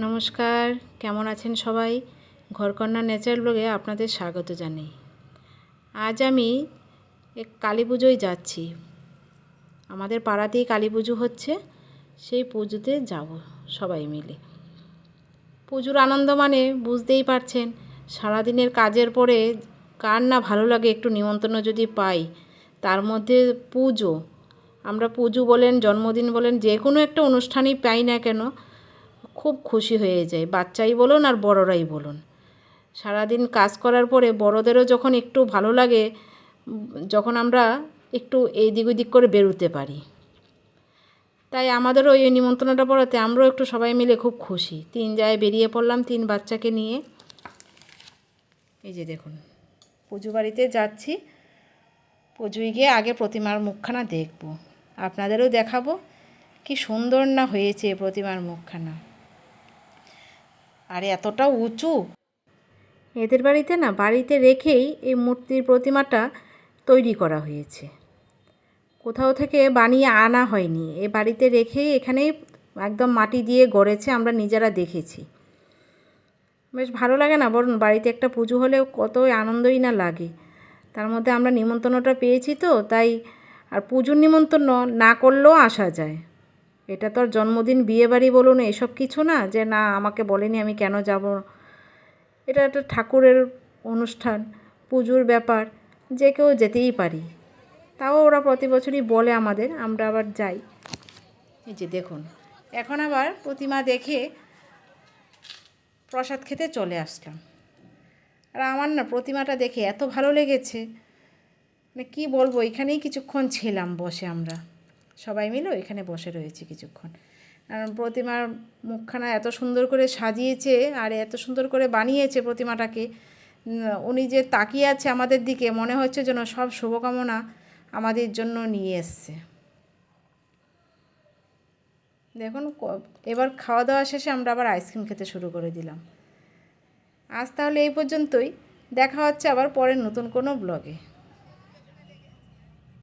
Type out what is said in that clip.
নমস্কার, কেমন আছেন সবাই? ঘরকন্যা নেচার ব্লগে আপনাদের স্বাগত জানাই। আজ আমি কালী পুজোয় যাচ্ছি। আমাদের পাড়াতেই কালী পুজো হচ্ছে, সেই পুজোতে যাব সবাই মিলে। পুজোর আনন্দ মানে বুঝতেই পারছেন, সারাদিনের কাজের পরে কার না ভালো লাগে একটু নিমন্ত্রণ যদি পাই। তার মধ্যে পুজো, আমরা পুজো বলেন, জন্মদিন বলেন, যে কোনো একটা অনুষ্ঠানই পাই না কেন খুব খুশি হয়ে যায়, বাচ্চাই বলুন আর বড়রাই বলুন। সারাদিন কাজ করার পরে বড়দেরও যখন একটু ভালো লাগে, যখন আমরা একটু এইদিক ওইদিক করে বেরোতে পারি। তাই আমাদেরও এই নিমন্ত্রণটা পড়াতে আমরাও একটু সবাই মিলে খুব খুশি। 3 জায়গায় বেরিয়ে পড়লাম 3 বাচ্চাকে নিয়ে। এই যে দেখুন, পুজো বাড়িতে যাচ্ছি। পুজোয় গিয়ে আগে প্রতিমার মুখখানা দেখব, আপনাদেরও দেখাবো কি সুন্দর না হয়েছে প্রতিমার মুখখানা। আর এতটা উঁচু, এদের বাড়িতে না বাড়িতে রেখেই এই মূর্তির প্রতিমাটা তৈরি করা হয়েছে, কোথাও থেকে বানিয়ে আনা হয়নি। এ বাড়িতে রেখেই এখানেই একদম মাটি দিয়ে গড়েছে, আমরা নিজেরা দেখেছি। বেশ ভালো লাগে না বলুন? বাড়িতে একটা পুজো হলে কত আনন্দই না লাগে। তার মধ্যে আমরা নিমন্ত্রণটা পেয়েছি তো তাই। আর পুজোর নিমন্ত্রণ না করলেও আসা যায়। এটা তো আর জন্মদিন, বিয়েবাড়ি বলুন এসব কিছু না যে না আমাকে বলেনি আমি কেন যাব। এটা একটা ঠাকুরের অনুষ্ঠান, পুজোর ব্যাপার, যে কেউ যেতেই পারি। তাও ওরা প্রতি বছরই বলে আমাদের, আমরা আবার যাই। এই যে দেখুন, এখন আবার প্রতিমা দেখে প্রসাদ খেতে চলে আসলাম। আর আমার না প্রতিমাটা দেখে এত ভালো লেগেছে, মানে কী বলবো। এখানেই কিছুক্ষণ ছিলাম বসে, আমরা সবাই মিলে এখানে বসে রয়েছি কিছুক্ষণ। কারণ প্রতিমার মুখখানা এত সুন্দর করে সাজিয়েছে আর এত সুন্দর করে বানিয়েছে প্রতিমাটাকে। উনি যে তাকিয়ে আছে আমাদের দিকে, মনে হচ্ছে যেন সব শুভকামনা আমাদের জন্য নিয়ে এসছে। দেখুন, এবার খাওয়া দাওয়া শেষে আমরা আবার আইসক্রিম খেতে শুরু করে দিলাম। আজ তাহলে এই পর্যন্তই, দেখা হচ্ছে আবার পরের নতুন কোনো ব্লগে।